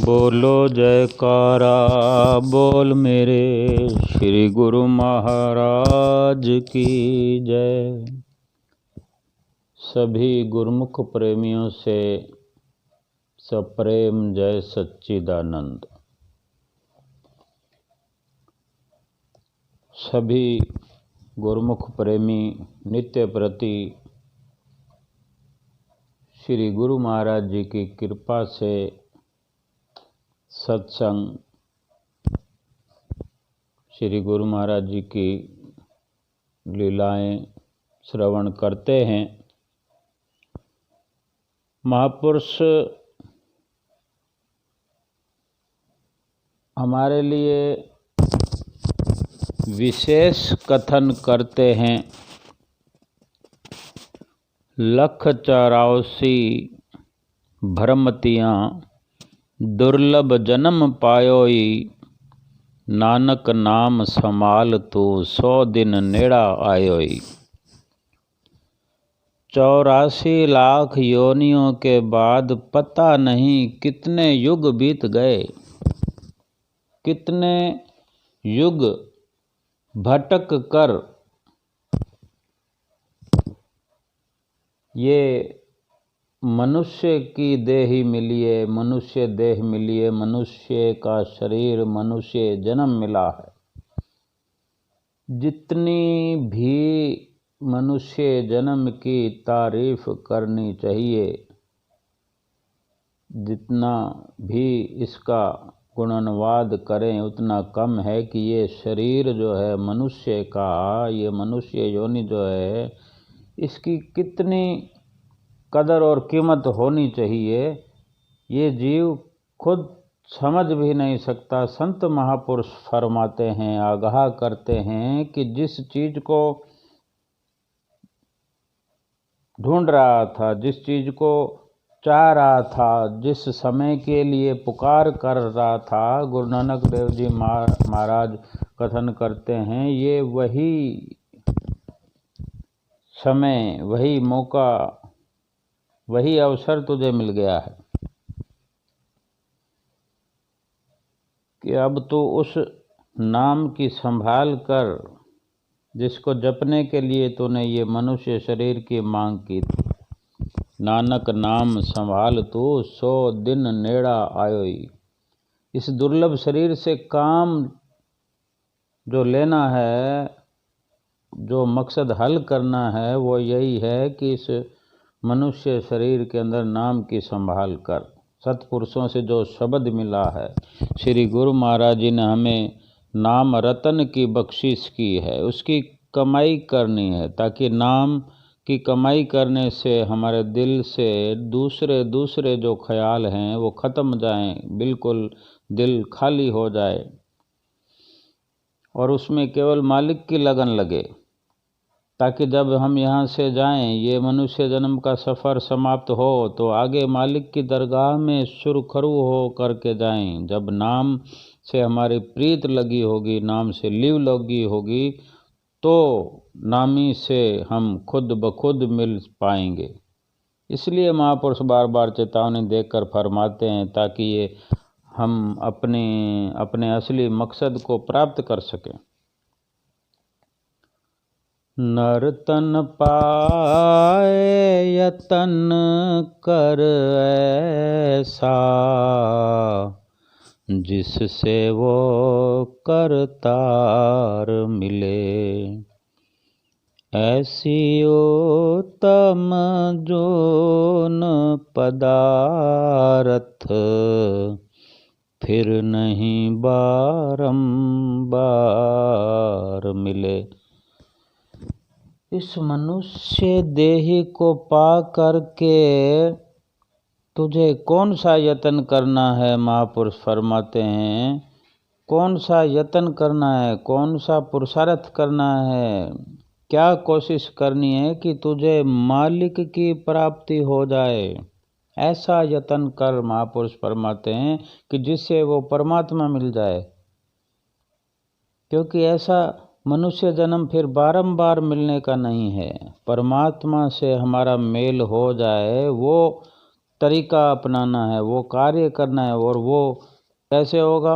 बोलो जयकारा बोल मेरे श्री गुरु महाराज की जय। सभी गुरुमुख प्रेमियों से सप्रेम जय सच्चिदानंद। सभी गुरुमुख प्रेमी नित्य प्रति श्री गुरु महाराज जी की कृपा से सत्संग, श्री गुरु महाराज जी की लीलाएं श्रवण करते हैं। महापुरुष हमारे लिए विशेष कथन करते हैं। 184 भ्रमतियाँ दुर्लभ जन्म पायोई, नानक नाम संभाल तू 100 दिन नेड़ा आयोई। 84 लाख योनियों के बाद पता नहीं कितने युग बीत गए, कितने युग भटक कर ये मनुष्य की देह मिली है, मनुष्य देह मिली है, मनुष्य का शरीर, मनुष्य जन्म मिला है। जितनी भी मनुष्य जन्म की तारीफ करनी चाहिए, जितना भी इसका गुणानुवाद करें उतना कम है कि ये शरीर जो है मनुष्य का, ये मनुष्य योनि जो है, इसकी कितनी कदर और कीमत होनी चाहिए, ये जीव खुद समझ भी नहीं सकता। संत महापुरुष फरमाते हैं, आगाह करते हैं कि जिस चीज को ढूंढ रहा था, जिस चीज को चाह रहा था, जिस समय के लिए पुकार कर रहा था, गुरु नानक देव जी महाराज कथन करते हैं, ये वही समय, वही मौका, वही अवसर तुझे मिल गया है कि अब तू उस नाम की संभाल कर, जिसको जपने के लिए तूने ये मनुष्य शरीर की मांग की थी। नानक नाम संभाल तू 100 दिन नेड़ा आयोई। इस दुर्लभ शरीर से काम जो लेना है, जो मकसद हल करना है, वो यही है कि इस मनुष्य शरीर के अंदर नाम की संभाल कर, सत्पुरुषों से जो शब्द मिला है, श्री गुरु महाराज जी ने हमें नाम रतन की बख्शिश की है, उसकी कमाई करनी है, ताकि नाम की कमाई करने से हमारे दिल से दूसरे जो ख्याल हैं वो ख़त्म जाएं, बिल्कुल दिल खाली हो जाए और उसमें केवल मालिक की लगन लगे, ताकि जब हम यहाँ से जाएं, ये मनुष्य जन्म का सफ़र समाप्त हो तो आगे मालिक की दरगाह में सुरखरू हो करके जाएं। जब नाम से हमारी प्रीत लगी होगी, नाम से लिव लगी होगी, तो नामी से हम खुद ब खुद मिल पाएंगे। इसलिए महापुरुष बार बार चेतावनी देकर फरमाते हैं, ताकि ये हम अपने असली मकसद को प्राप्त कर सकें। नर तन पाए यतन कर ऐसा, जिससे वो करतार मिले। ऐसी उत्तम जोन पदारथ, फिर नहीं बारंबार मिले। इस मनुष्य देह को पा करके तुझे कौन सा यत्न करना है? महापुरुष फरमाते हैं, कौन सा यत्न करना है, कौन सा पुरुषार्थ करना है, क्या कोशिश करनी है कि तुझे मालिक की प्राप्ति हो जाए। ऐसा यत्न कर, महापुरुष फरमाते हैं, कि जिससे वो परमात्मा मिल जाए। क्योंकि ऐसा मनुष्य जन्म फिर बारंबार मिलने का नहीं है। परमात्मा से हमारा मेल हो जाए, वो तरीका अपनाना है, वो कार्य करना है। और वो कैसे होगा?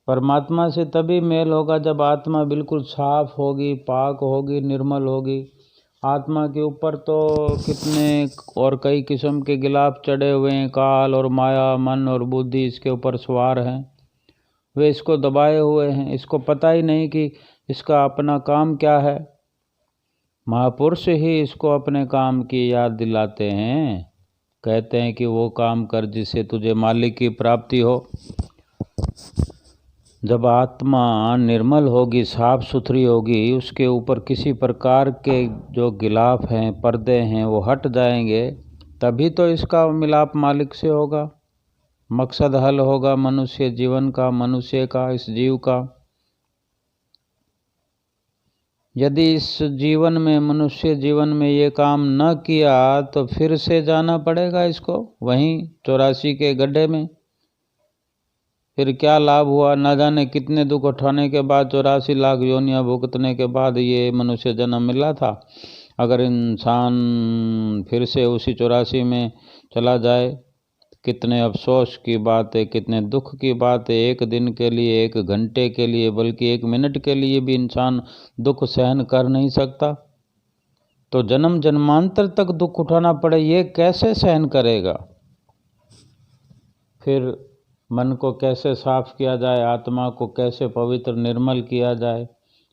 परमात्मा से तभी मेल होगा जब आत्मा बिल्कुल साफ होगी, पाक होगी, निर्मल होगी। आत्मा के ऊपर तो कितने और कई किस्म के गिलाफ चढ़े हुए हैं, काल और माया, मन और बुद्धि इसके ऊपर सवार हैं। वे इसको दबाए हुए हैं, इसको पता ही नहीं कि इसका अपना काम क्या है। महापुरुष ही इसको अपने काम की याद दिलाते हैं, कहते हैं कि वो काम कर जिससे तुझे मालिक की प्राप्ति हो। जब आत्मा निर्मल होगी, साफ सुथरी होगी, उसके ऊपर किसी प्रकार के जो गिलाफ हैं, पर्दे हैं, वो हट जाएंगे, तभी तो इसका मिलाप मालिक से होगा, मकसद हल होगा मनुष्य जीवन का, मनुष्य का, इस जीव का। यदि इस जीवन में, मनुष्य जीवन में ये काम न किया तो फिर से जाना पड़ेगा इसको वहीं 84 के गड्ढे में। फिर क्या लाभ हुआ? न जाने कितने दुख उठाने के बाद, 84 लाख योनियां भुगतने के बाद ये मनुष्य जन्म मिला था। अगर इंसान फिर से उसी 84 में चला जाए, कितने अफसोस की बात है, कितने दुख की बात है। एक दिन के लिए, एक घंटे के लिए, बल्कि एक मिनट के लिए भी इंसान दुख सहन कर नहीं सकता, तो जन्म जन्मांतर तक दुख उठाना पड़े, ये कैसे सहन करेगा? फिर मन को कैसे साफ किया जाए, आत्मा को कैसे पवित्र निर्मल किया जाए?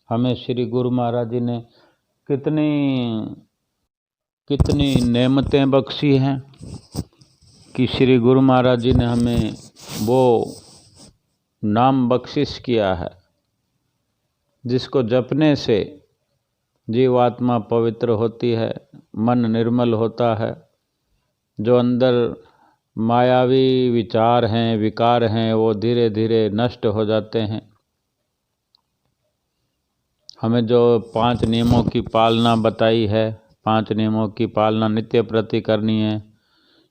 हमें श्री गुरु महाराज जी ने कितनी नेमतें बख्शी हैं कि श्री गुरु महाराज जी ने हमें वो नाम बख्शिश किया है जिसको जपने से जीवात्मा पवित्र होती है, मन निर्मल होता है। जो अंदर मायावी विचार हैं, विकार हैं, वो धीरे धीरे नष्ट हो जाते हैं। हमें जो 5 नियमों की पालना बताई है, 5 नियमों की पालना नित्य प्रति करनी है।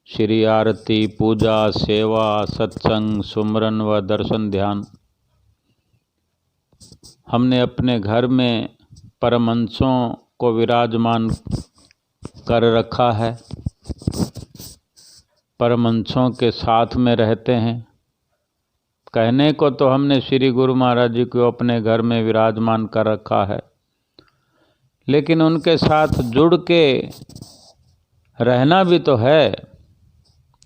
श्री आरती, पूजा, सेवा, सत्संग, सुमरन व दर्शन ध्यान। हमने अपने घर में परमहंसों को विराजमान कर रखा है, परमहंसों के साथ में रहते हैं। कहने को तो हमने श्री गुरु महाराज जी को अपने घर में विराजमान कर रखा है, लेकिन उनके साथ जुड़ के रहना भी तो है।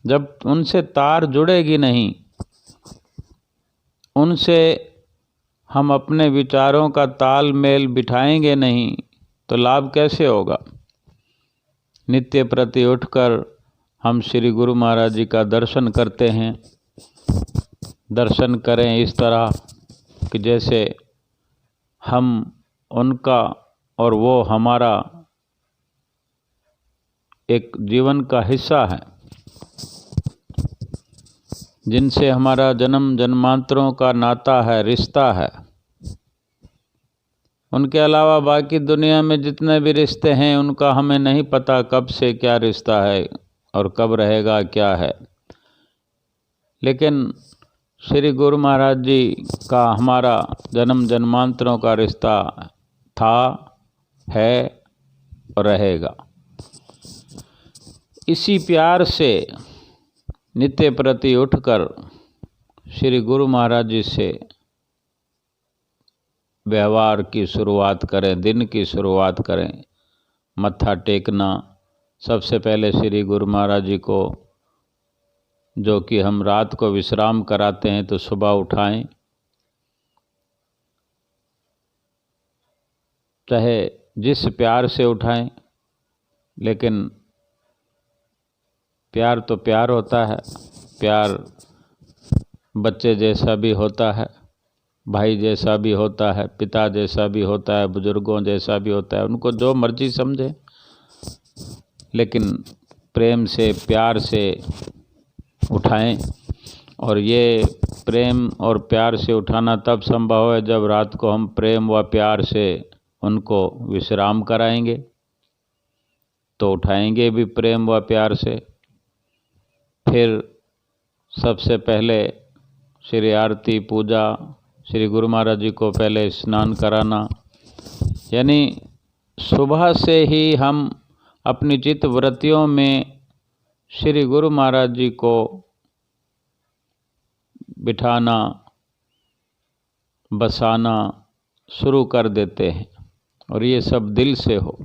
जब उनसे तार जुड़ेगी नहीं, उनसे हम अपने विचारों का तालमेल बिठाएंगे नहीं, तो लाभ कैसे होगा? नित्य प्रति उठकर हम श्री गुरु महाराज जी का दर्शन करते हैं। दर्शन करें इस तरह कि जैसे हम उनका और वो हमारा एक जीवन का हिस्सा है, जिनसे हमारा जन्म जन्मांतरों का नाता है, रिश्ता है। उनके अलावा बाकी दुनिया में जितने भी रिश्ते हैं, उनका हमें नहीं पता कब से क्या रिश्ता है और कब रहेगा क्या है। लेकिन श्री गुरु महाराज जी का हमारा जन्म जन्मांतरों का रिश्ता था, है और रहेगा। इसी प्यार से नित्य प्रति उठकर श्री गुरु महाराज जी से व्यवहार की शुरुआत करें, दिन की शुरुआत करें। मत्था टेकना, सबसे पहले श्री गुरु महाराज जी को, जो कि हम रात को विश्राम कराते हैं, तो सुबह उठाएं। चाहे जिस प्यार से उठाएं, लेकिन प्यार तो प्यार होता है। प्यार बच्चे जैसा भी होता है, भाई जैसा भी होता है, पिता जैसा भी होता है, बुजुर्गों जैसा भी होता है। उनको जो मर्जी समझे, लेकिन प्रेम से, प्यार से उठाएं। और ये प्रेम और प्यार से उठाना तब संभव है जब रात को हम प्रेम व प्यार से उनको विश्राम कराएंगे, तो उठाएंगे भी प्रेम व प्यार से। फिर सबसे पहले श्री आरती, पूजा, श्री गुरु महाराज जी को पहले स्नान कराना, यानी सुबह से ही हम अपनी चित्त वृत्तियों में श्री गुरु महाराज जी को बिठाना, बसाना शुरू कर देते हैं, और ये सब दिल से हो।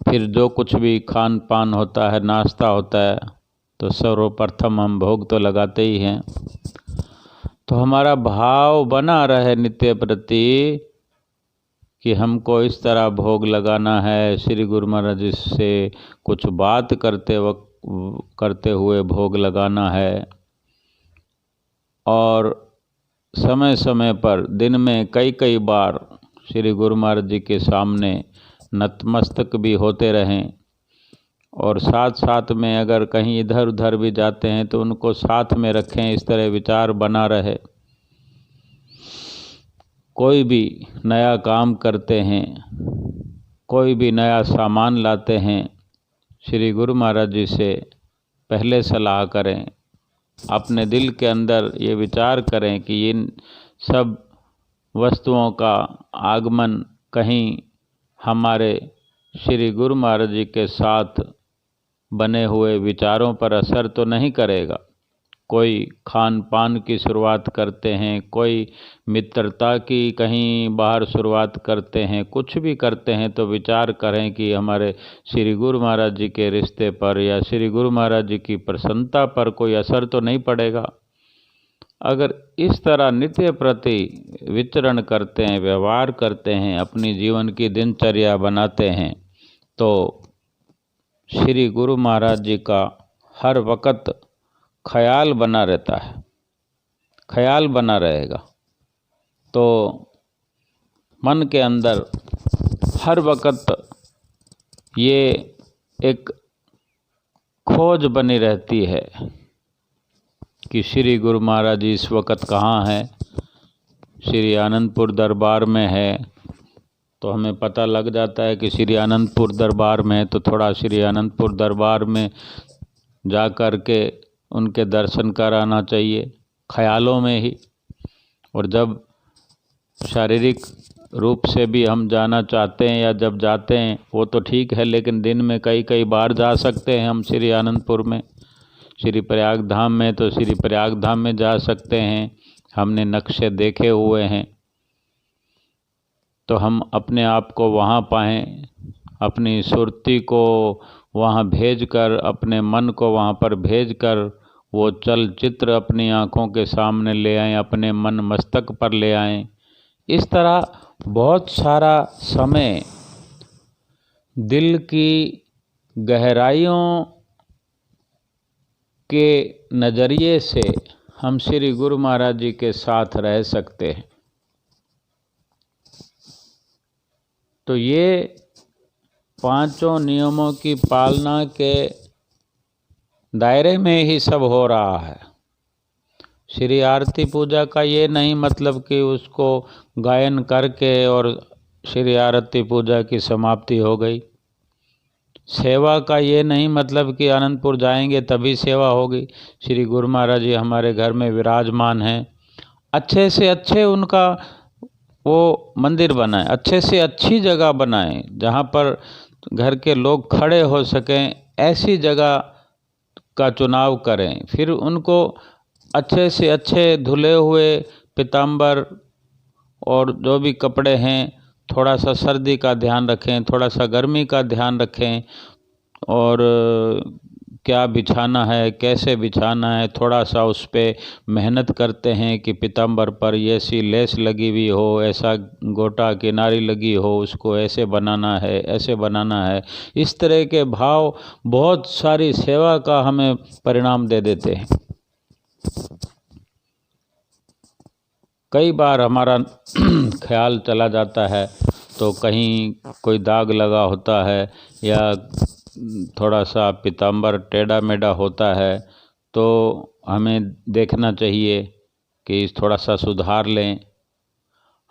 फिर जो कुछ भी खान पान होता है, नाश्ता होता है, तो सर्वप्रथम हम भोग तो लगाते ही हैं। तो हमारा भाव बना रहे नित्य प्रति कि हमको इस तरह भोग लगाना है, श्री गुरु महाराज जी से कुछ बात करते हुए भोग लगाना है। और समय समय पर दिन में कई बार श्री गुरु महाराज जी के सामने नतमस्तक भी होते रहें, और साथ साथ में अगर कहीं इधर उधर भी जाते हैं तो उनको साथ में रखें। इस तरह विचार बना रहे। कोई भी नया काम करते हैं, कोई भी नया सामान लाते हैं, श्री गुरु महाराज जी से पहले सलाह करें। अपने दिल के अंदर ये विचार करें कि इन सब वस्तुओं का आगमन कहीं हमारे श्री गुरु महाराज जी के साथ बने हुए विचारों पर असर तो नहीं करेगा। कोई खान पान की शुरुआत करते हैं, कोई मित्रता की कहीं बाहर शुरुआत करते हैं, कुछ भी करते हैं तो विचार करें कि हमारे श्री गुरु महाराज जी के रिश्ते पर या श्री गुरु महाराज जी की प्रसन्नता पर कोई असर तो नहीं पड़ेगा। अगर इस तरह नित्य प्रति विचरण करते हैं, व्यवहार करते हैं, अपनी जीवन की दिनचर्या बनाते हैं, तो श्री गुरु महाराज जी का हर वक्त ख्याल बना रहता है, ख्याल बना रहेगा। तो मन के अंदर हर वक्त ये एक खोज बनी रहती है कि श्री गुरु महाराज जी इस वक्त कहाँ हैं। श्री आनंदपुर दरबार में है तो हमें पता लग जाता है कि श्री आनंदपुर दरबार में है, तो थोड़ा श्री आनंदपुर दरबार में जा कर के उनके दर्शन कराना चाहिए, ख्यालों में ही। और जब शारीरिक रूप से भी हम जाना चाहते हैं या जब जाते हैं वो तो ठीक है, लेकिन दिन में कई बार जा सकते हैं हम श्री आनंदपुर में। श्री प्रयाग धाम में तो श्री प्रयाग धाम में जा सकते हैं, हमने नक्शे देखे हुए हैं। तो हम अपने आप को वहाँ पाएं, अपनी सुरती को वहाँ भेजकर, अपने मन को वहाँ पर भेजकर वो चलचित्र अपनी आँखों के सामने ले आएं, अपने मन मस्तक पर ले आएं। इस तरह बहुत सारा समय दिल की गहराइयों के नज़रिए से हम श्री गुरु महाराज जी के साथ रह सकते हैं। तो ये पांचों नियमों की पालना के दायरे में ही सब हो रहा है। श्री आरती पूजा का ये नहीं मतलब कि उसको गायन करके और श्री आरती पूजा की समाप्ति हो गई। सेवा का ये नहीं मतलब कि आनंदपुर जाएंगे तभी सेवा होगी। श्री गुरु महाराज जी हमारे घर में विराजमान हैं, अच्छे से अच्छे उनका वो मंदिर बनाएं, अच्छे से अच्छी जगह बनाएं जहाँ पर घर के लोग खड़े हो सकें, ऐसी जगह का चुनाव करें। फिर उनको अच्छे से अच्छे धुले हुए पीताम्बर और जो भी कपड़े हैं, थोड़ा सा सर्दी का ध्यान रखें, थोड़ा सा गर्मी का ध्यान रखें, और क्या बिछाना है, कैसे बिछाना है, थोड़ा सा उस पर मेहनत करते हैं कि पीताम्बर पर ऐसी लेस लगी हुई हो, ऐसा गोटा किनारी लगी हो, उसको ऐसे बनाना है, ऐसे बनाना है। इस तरह के भाव बहुत सारी सेवा का हमें परिणाम दे देते हैं। कई बार हमारा ख्याल चला जाता है तो कहीं कोई दाग लगा होता है या थोड़ा सा पीताम्बर टेढ़ा मेढ़ा होता है, तो हमें देखना चाहिए कि थोड़ा सा सुधार लें।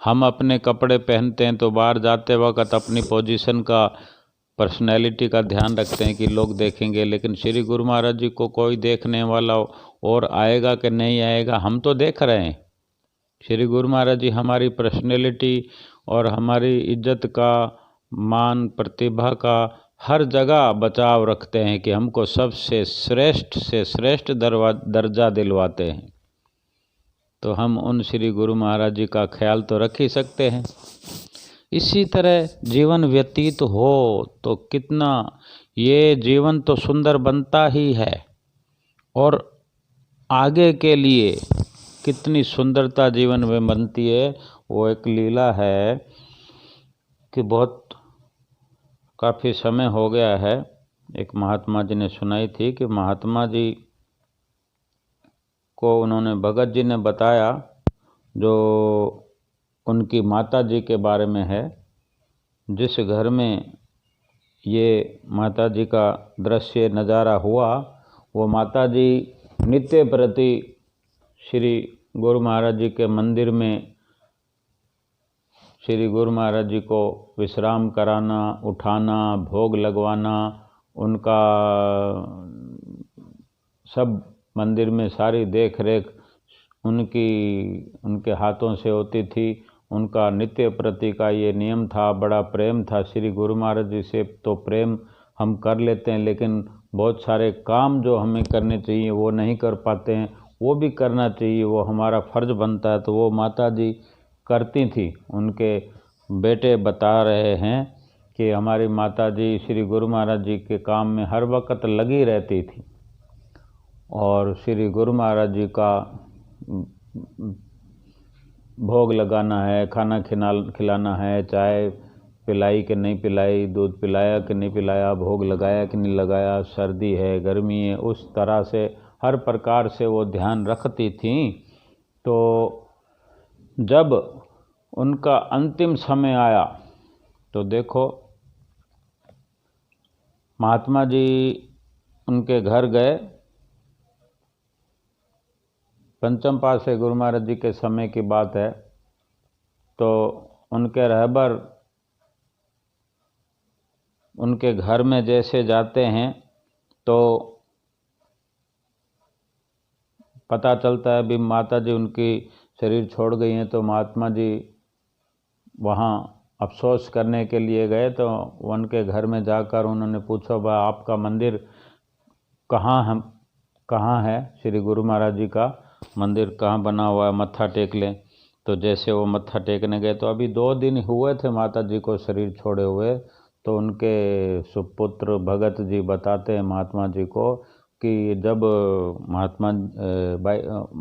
हम अपने कपड़े पहनते हैं तो बाहर जाते वक्त अपनी पोजीशन का, पर्सनैलिटी का ध्यान रखते हैं कि लोग देखेंगे, लेकिन श्री गुरु महाराज जी को कोई देखने वाला और आएगा कि नहीं आएगा, हम तो देख रहे हैं। श्री गुरु महाराज जी हमारी पर्सनैलिटी और हमारी इज्जत का मान प्रतिभा का हर जगह बचाव रखते हैं कि हमको सबसे श्रेष्ठ से श्रेष्ठ दर्जा दिलवाते हैं। तो हम उन श्री गुरु महाराज जी का ख्याल तो रख ही सकते हैं। इसी तरह जीवन व्यतीत हो तो कितना ये जीवन तो सुंदर बनता ही है, और आगे के लिए कितनी सुंदरता जीवन में बनती है। वो एक लीला है कि बहुत काफ़ी समय हो गया है, एक महात्मा जी ने सुनाई थी कि महात्मा जी को उन्होंने भगत जी ने बताया, जो उनकी माता जी के बारे में है। जिस घर में ये माता जी का दृश्य नज़ारा हुआ, वो माता जी नित्य प्रति श्री गुरु महाराज जी के मंदिर में श्री गुरु महाराज जी को विश्राम कराना, उठाना, भोग लगवाना, उनका सब मंदिर में सारी देख रेख उनके हाथों से होती थी। उनका नित्य प्रति का ये नियम था, बड़ा प्रेम था। श्री गुरु महाराज जी से तो प्रेम हम कर लेते हैं, लेकिन बहुत सारे काम जो हमें करने चाहिए वो नहीं कर पाते हैं, वो भी करना चाहिए, वो हमारा फर्ज बनता है। तो वो माता जी करती थी। उनके बेटे बता रहे हैं कि हमारी माता जी श्री गुरु महाराज जी के काम में हर वक्त लगी रहती थी, और श्री गुरु महाराज जी का भोग लगाना है, खाना खिलाना है, चाय पिलाई कि नहीं पिलाई, दूध पिलाया कि नहीं पिलाया, भोग लगाया कि नहीं लगाया, सर्दी है, गर्मी है, उस तरह से हर प्रकार से वो ध्यान रखती थी। तो जब उनका अंतिम समय आया तो देखो, महात्मा जी उनके घर गए। पंचम पातशाही गुरु महाराज जी के समय की बात है। तो उनके रहबर उनके घर में जैसे जाते हैं तो पता चलता है भी माता जी उनकी शरीर छोड़ गई हैं। तो महात्मा जी वहाँ अफसोस करने के लिए गए। तो उनके घर में जाकर उन्होंने पूछा, भाई आपका मंदिर कहाँ है, श्री गुरु महाराज जी का मंदिर कहाँ बना हुआ है, मत्था टेक लें। तो जैसे वो मत्था टेकने गए, तो अभी 2 दिन हुए थे माता जी को शरीर छोड़े हुए। तो उनके सुपुत्र भगत जी बताते हैं महात्मा जी को कि जब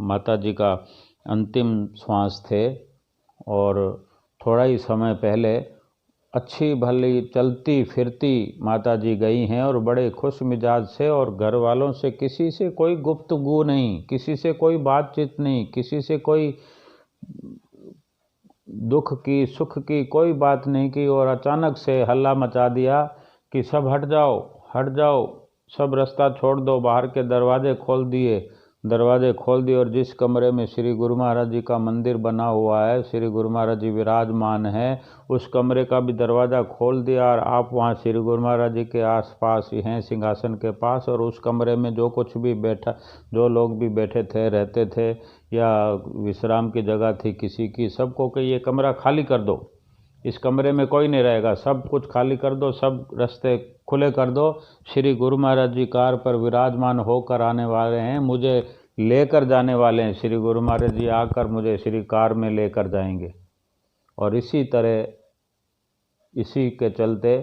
माता जी का अंतिम श्वास थे और थोड़ा ही समय पहले अच्छी भली चलती फिरती माता जी गई हैं, और बड़े खुश मिजाज से, और घर वालों से किसी से कोई गुफ्तगू नहीं, किसी से कोई बातचीत नहीं, किसी से कोई दुख की सुख की कोई बात नहीं की। और अचानक से हल्ला मचा दिया कि सब हट जाओ, हट जाओ, सब रास्ता छोड़ दो। बाहर के दरवाजे खोल दिए और जिस कमरे में श्री गुरु महाराज जी का मंदिर बना हुआ है, श्री गुरु महाराज जी विराजमान है, उस कमरे का भी दरवाज़ा खोल दिया। और आप वहाँ श्री गुरु महाराज जी के आसपास ही हैं, सिंहासन के पास, और उस कमरे में जो लोग भी बैठे थे, रहते थे, या विश्राम की जगह थी किसी की, सबको कि ये कमरा खाली कर दो, इस कमरे में कोई नहीं रहेगा, सब कुछ खाली कर दो, सब रास्ते खुले कर दो। श्री गुरु महाराज जी कार पर विराजमान होकर आने वाले हैं, मुझे लेकर जाने वाले हैं। श्री गुरु महाराज जी आकर मुझे श्री कार में लेकर जाएंगे। और इसी तरह इसी के चलते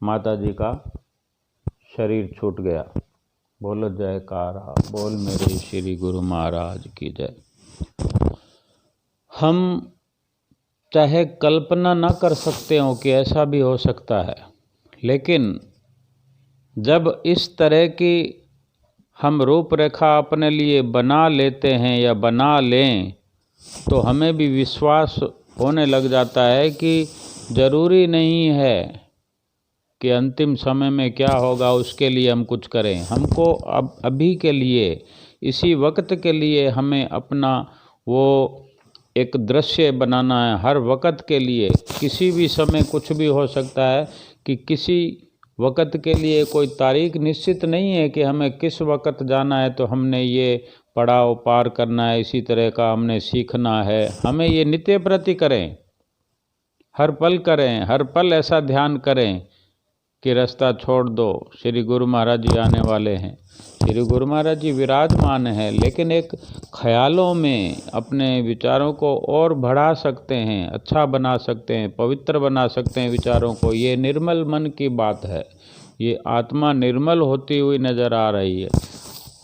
माता जी का शरीर छूट गया। बोलो जयकारा, बोल मेरे श्री गुरु महाराज की जय। हम चाहे कल्पना न कर सकते हो कि ऐसा भी हो सकता है, लेकिन जब इस तरह की हम रूपरेखा अपने लिए बना लेते हैं या बना लें, तो हमें भी विश्वास होने लग जाता है कि ज़रूरी नहीं है कि अंतिम समय में क्या होगा उसके लिए हम कुछ करें। हमको अब अभी के लिए, इसी वक्त के लिए हमें अपना वो एक दृश्य बनाना है। हर वक्त के लिए, किसी भी समय कुछ भी हो सकता है, कि किसी वक्त के लिए कोई तारीख निश्चित नहीं है कि हमें किस वक्त जाना है, तो हमने ये पड़ाव पार करना है, इसी तरह का हमने सीखना है। हमें ये नित्य प्रति करें। हर पल करें, हर पल ऐसा ध्यान करें कि रास्ता छोड़ दो, श्री गुरु महाराज जी आने वाले हैं। श्री गुरु महाराज जी विराजमान हैं, लेकिन एक ख्यालों में अपने विचारों को और बढ़ा सकते हैं, अच्छा बना सकते हैं, पवित्र बना सकते हैं विचारों को। ये निर्मल मन की बात है, ये आत्मा निर्मल होती हुई नज़र आ रही है।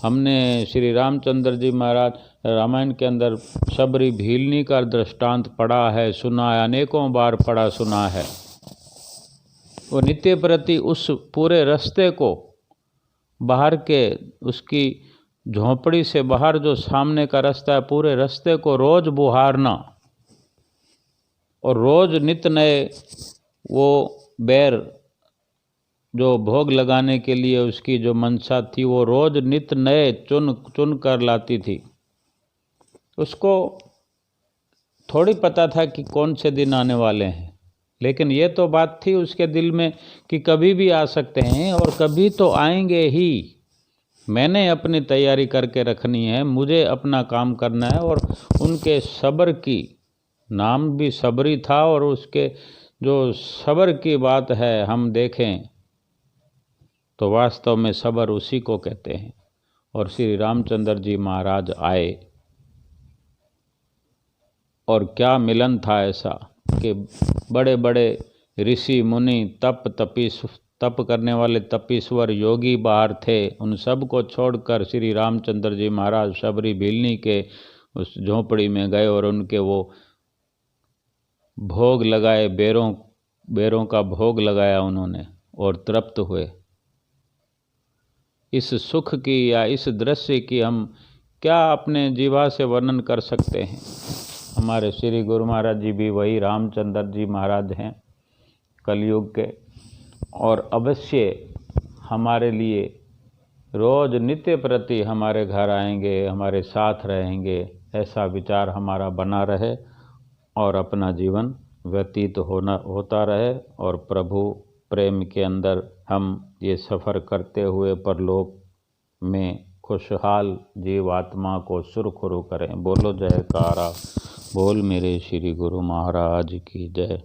हमने श्री रामचंद्र जी महाराज रामायण के अंदर शबरी भीलनी का दृष्टांत पढ़ा है, सुना है, अनेकों बार पढ़ा सुना है। वो नित्य प्रति उस पूरे रास्ते को, बाहर के उसकी झोंपड़ी से बाहर जो सामने का रास्ता है, पूरे रास्ते को रोज बुहारना और रोज नित नए वो बैर जो भोग लगाने के लिए उसकी जो मंशा थी, वो रोज नित नए चुन चुन कर लाती थी। उसको थोड़ी पता था कि कौन से दिन आने वाले हैं, लेकिन ये तो बात थी उसके दिल में कि कभी भी आ सकते हैं और कभी तो आएंगे ही। मैंने अपनी तैयारी करके रखनी है, मुझे अपना काम करना है। और उनके सब्र की, नाम भी सबरी था, और उसके जो सब्र की बात है हम देखें तो वास्तव में सब्र उसी को कहते हैं। और श्री रामचंद्र जी महाराज आए और क्या मिलन था ऐसा कि बड़े बड़े ऋषि मुनि तप करने वाले तपीश्वर योगी बाहर थे। उन सब को छोड़कर श्री रामचंद्र जी महाराज शबरी भीलनी के उस झोंपड़ी में गए और उनके वो भोग लगाए, बेरों का भोग लगाया उन्होंने और तृप्त हुए। इस सुख की या इस दृश्य की हम क्या अपने जीवा से वर्णन कर सकते हैं। हमारे श्री गुरु महाराज जी भी वही रामचंद्र जी महाराज हैं कलयुग के, और अवश्य हमारे लिए रोज नित्य प्रति हमारे घर आएंगे, हमारे साथ रहेंगे, ऐसा विचार हमारा बना रहे और अपना जीवन व्यतीत होता रहे। और प्रभु प्रेम के अंदर हम ये सफ़र करते हुए परलोक में खुशहाल जीवात्मा को सुरखुरु करें। बोलो जयकारा, बोल मेरे श्री गुरु महाराज की जय।